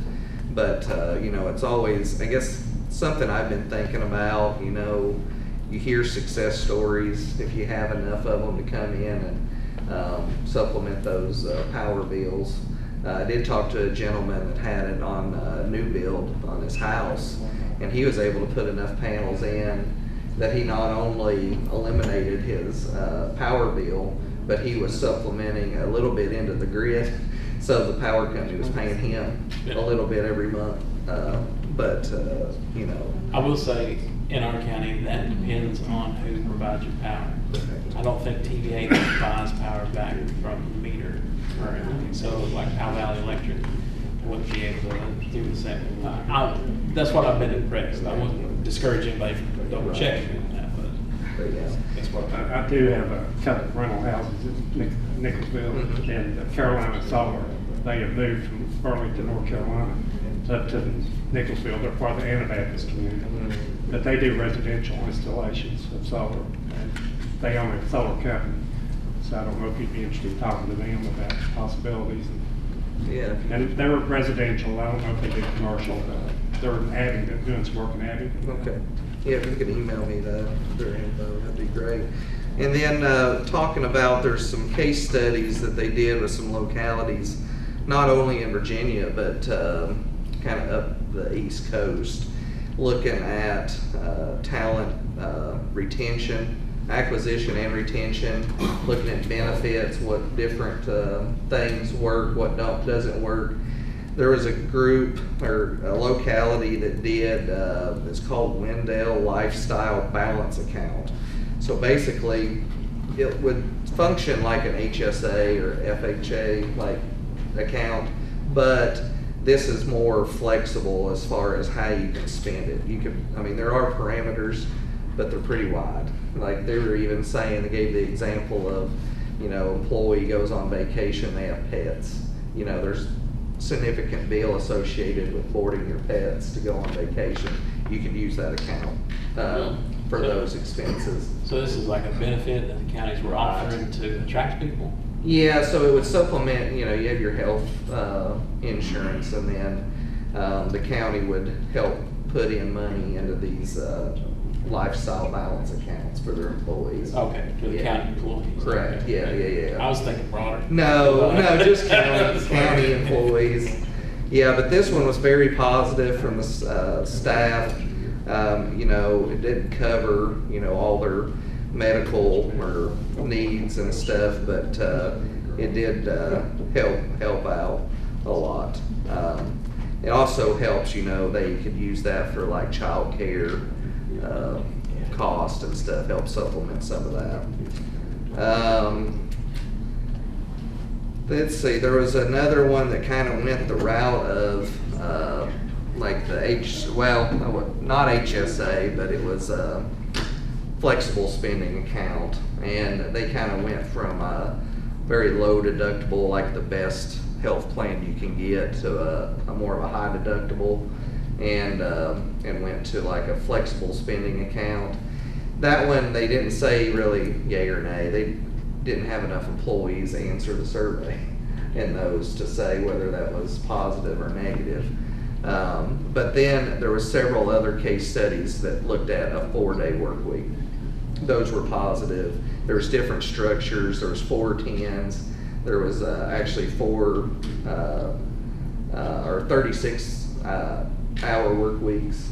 but it's always, I guess, something I've been thinking about. You hear success stories, if you have enough of them to come in and supplement those power bills. I did talk to a gentleman that had it on a new build on his house, and he was able to put enough panels in that he not only eliminated his power bill, but he was supplementing a little bit into the grid. So the power company was paying him a little bit every month. You know. I will say, in our county, that depends on who provides your power. I don't think TVA buys power back from the meter or anything. So like Powell Valley Electric wouldn't be able to do the same. That's what I've been impressed. I wouldn't discourage anybody from double checking on that, but Yeah. that's what I do have a couple of rental houses in Nicholsville and Carolina Solar. They have moved from Burlington, North Carolina, up to Nicholsville. They're part of the Anabaptist community. But they do residential installations of solar. And they own a solar company. So I don't know if you'd be interested in talking to them about possibilities. Yeah. And they're residential. I don't know if they do commercial. They're in Abington, doing some work in Abington. Okay. Yeah, if you could email me their info, that'd be great. And then talking about, there's some case studies that they did with some localities, not only in Virginia, but kind of up the East Coast, looking at talent retention, acquisition and retention, looking at benefits, what different things work, what doesn't work. There was a group or a locality that did, it's called Wendell Lifestyle Balance Account. So basically, it would function like an HSA or FHA like account, but this is more flexible as far as how you can spend it. You can, I mean, there are parameters, but they're pretty wide. Like they were even saying, they gave the example of, you know, employee goes on vacation, they have pets. You know, there's significant bill associated with boarding your pets to go on vacation. You could use that account for those expenses. So this is like a benefit that the counties were offering to attract people? Yeah, so it would supplement, you know, you have your health insurance, and then the county would help put in money into these lifestyle balance accounts for their employees. Okay, for the county employees. Correct, Okay. yeah. I was thinking broader. No, just county employees. Yeah, but this one was very positive from the staff. You know, it didn't cover, you know, all their medical or needs and stuff, but it did help out a lot. It also helps, you know, they could use that for like child care cost and stuff, help supplement some of that. Let's see, there was another one that kind of went the route of like the not HSA, but it was a flexible spending account, and they kind of went from a very low deductible, like the best health plan you can get, to a more of a high deductible, and went to like a flexible spending account. That one, they didn't say really yay or nay. They didn't have enough employees answer the survey in those to say whether that was positive or negative. But then there was several other case studies that looked at a 4-day work week. Those were positive. There was different structures. There was 4 10s. There was actually 4 or 36 hour work weeks,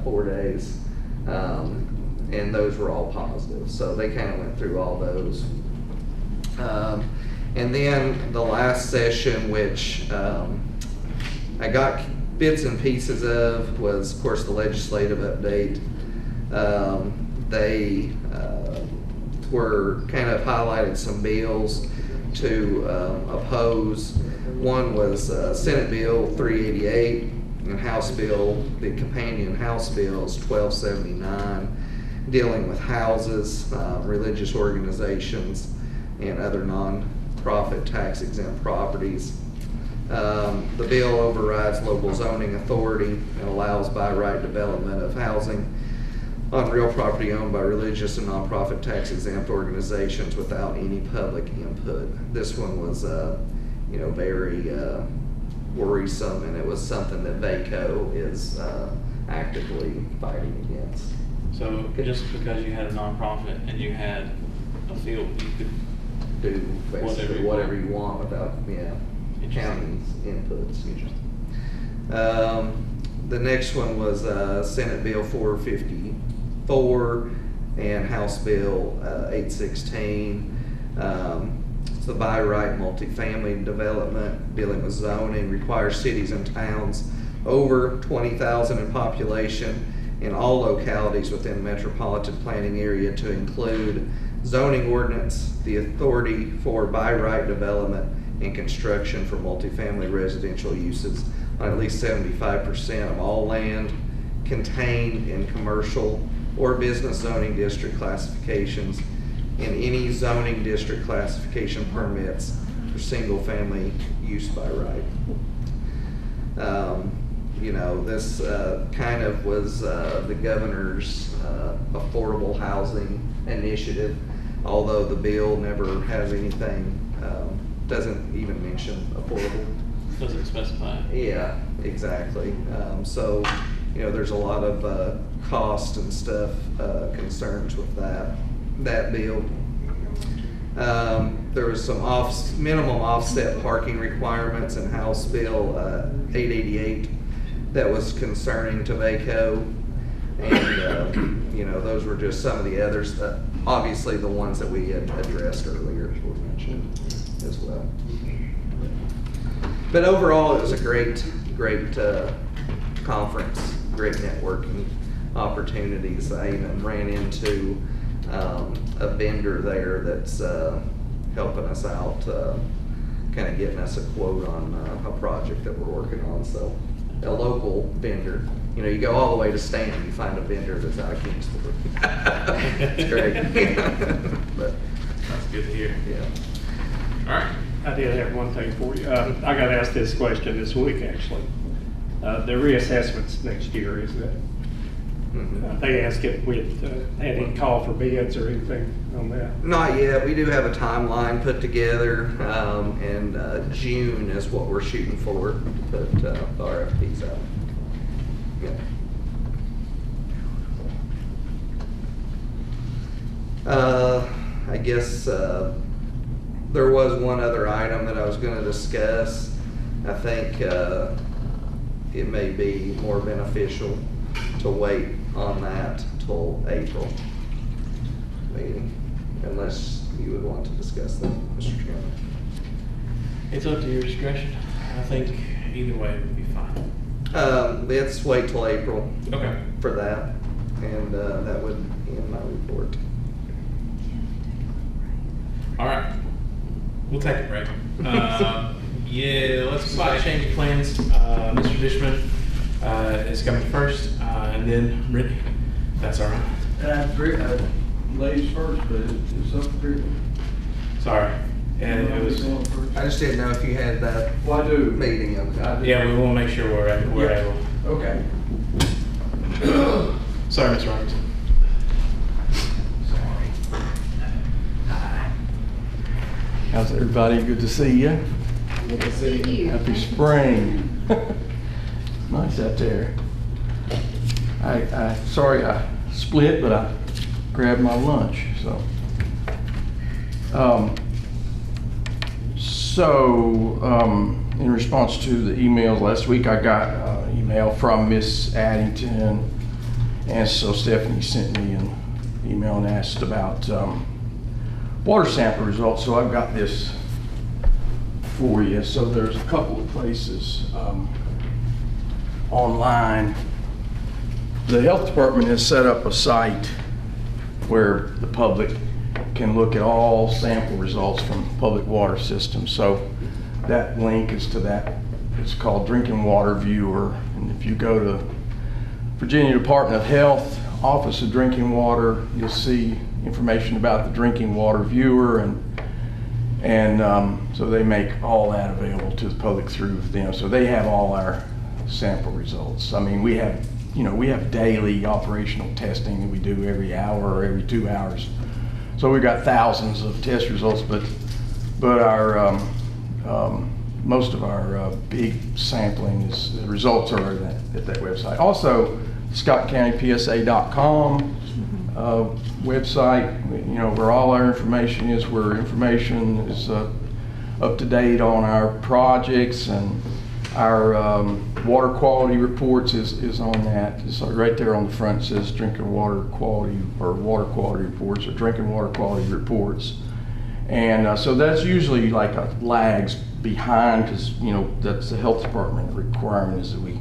4 days, and those were all positive. So they kind of went through all those. And then the last session, which I got bits and pieces of, was, of course, the legislative update. They were kind of highlighted some bills to oppose. One was Senate Bill 388 and House Bill, the companion House Bill is 1279, dealing with houses, religious organizations, and other non-profit tax-exempt properties. The bill overrides local zoning authority and allows by right development of housing on real property owned by religious and nonprofit tax-exempt organizations without any public input. This one was, you know, very worrisome, and it was something that VACO is actively fighting against. So just because you had a nonprofit and you had a field, you could Do basically whatever you want without, yeah. county's inputs. The next one was Senate Bill 454 and House Bill 816. It's the by right multifamily development, dealing with zoning, requires cities and towns over 20,000 in population in all localities within the metropolitan planning area to include zoning ordinance, the authority for by right development and construction for multifamily residential uses on at least 75% of all land contained in commercial or business zoning district classifications and any zoning district classification permits for single family use by right. You know, this kind of was the governor's affordable housing initiative, although the bill never has anything, doesn't even mention affordable. Doesn't specify. Yeah, exactly. So, you know, there's a lot of cost and stuff, concerns with that bill. There was some minimum offset parking requirements in House Bill 888 that was concerning to VACO. And, you know, those were just some of the others. Obviously, the ones that we had addressed earlier were mentioned as well. But overall, it was a great conference, great networking opportunities. I even ran into a vendor there that's helping us out, kind of getting us a quote on a project that we're working on. So a local vendor, you know, you go all the way to Stanton, you find a vendor that's out of Kingsport. It's great. But That's good to hear. yeah. All right. I did have one thing for you. I got asked this question this week, actually. The reassessments next year, is that, they asked if we had any call for bids or anything on that. Not yet. We do have a timeline put together, and June is what we're shooting for to put the RFPs out. Yeah. I guess there was one other item that I was going to discuss. I think it may be more beneficial to wait on that till April meeting, unless you would want to discuss that, Mr. Chairman. It's up to your discretion. I think either way would be fine. Let's wait till April. Okay. For that, and that would end my report. All right. We'll take a break. Yeah, let's spot change of plans. Mr. Dishman is coming first, and then Brittany. That's all right. Ladies first, but it's up to Brittany. Sorry. And it was. I just didn't know if you had that Well, I do. meeting. Okay. Yeah, we want to make sure we're Yeah. able. Okay. Sorry, Mr. Robinson. How's everybody? Good to see you. Good to see you. Happy spring. Nice out there. Sorry I split, but I grabbed my lunch, so. In response to the emails last week, I got an email from Miss Addington, and so Stephanie sent me an email and asked about water sample results. So I've got this for you. So there's a couple of places online. The health department has set up a site where the public can look at all sample results from public water systems. So that link is to that. It's called Drinking Water Viewer. And if you go to Virginia Department of Health, Office of Drinking Water, you'll see information about the Drinking Water Viewer, and so they make all that available to the public through them. So they have all our sample results. I mean, we have daily operational testing that we do every hour or every 2 hours. So we've got thousands of test results, but our most of our big sampling the results are at that website. Also, ScottCountyPSA.com website, where all our information is, where information is up to date on our projects, and our water quality reports is on that. It's right there on the front. It says drinking water quality or water quality reports or drinking water quality reports. And so that's usually like a lags behind, because that's the health department requirement is that we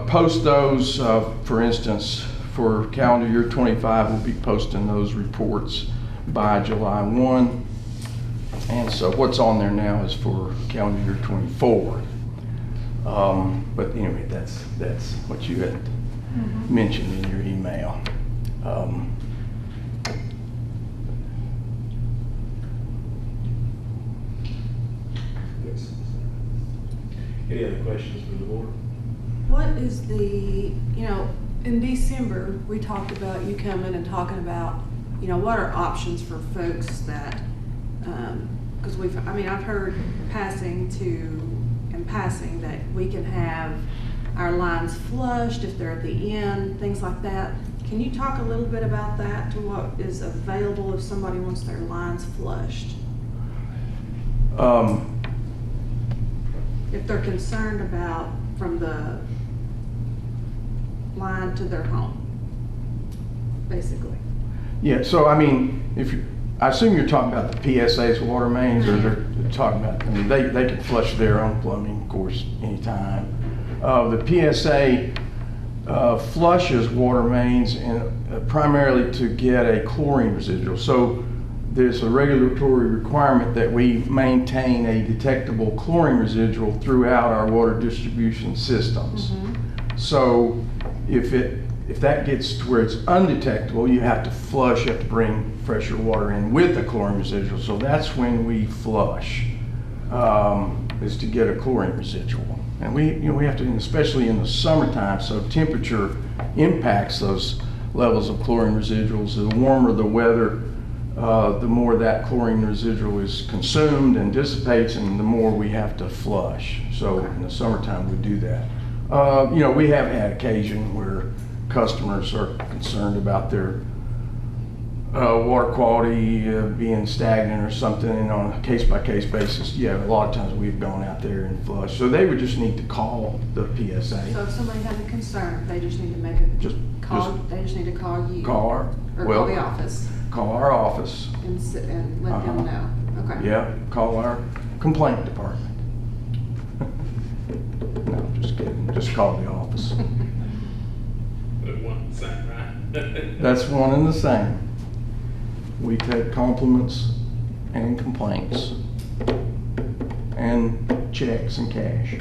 post those. For instance, for calendar year 25, we'll be posting those reports by July 1. And so what's on there now is for calendar year 24. But anyway, that's what you had mentioned in your email. Any other questions from the board? What is the, in December, we talked about you coming and talking about, what are options for folks that, because I've heard passing that we can have our lines flushed if they're at the end, things like that. Can you talk a little bit about that, to what is available if somebody wants their lines flushed? If they're concerned about from the line to their home, basically. Yeah, so I assume you're talking about the PSA's water mains, or they're talking about, they can flush their own plumbing, of course, anytime. The PSA flushes water mains primarily to get a chlorine residual. So there's a regulatory requirement that we maintain a detectable chlorine residual throughout our water distribution systems. So if that gets to where it's undetectable, you have to flush, you have to bring fresher water in with the chlorine residual. So that's when we flush, is to get a chlorine residual. And we have to, especially in the summertime, so temperature impacts those levels of chlorine residuals. The warmer the weather, the more that chlorine residual is consumed and dissipates, and the more we have to flush. So in the summertime we do that. We have had occasion where customers are concerned about their water quality being stagnant or something, and on a case-by-case basis, a lot of times we've gone out there and flushed. So they would just need to call the PSA. So if somebody has a concern, they just need to make they just need to call you. Call the office. Call our office. And let them know. Okay. Yeah, call our complaint department. No, just kidding. Just call the office. But one and the same, right? That's one and the same. We take compliments and complaints and checks and cash.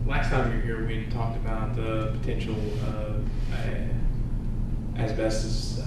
Last time you were here, we talked about the potential asbestos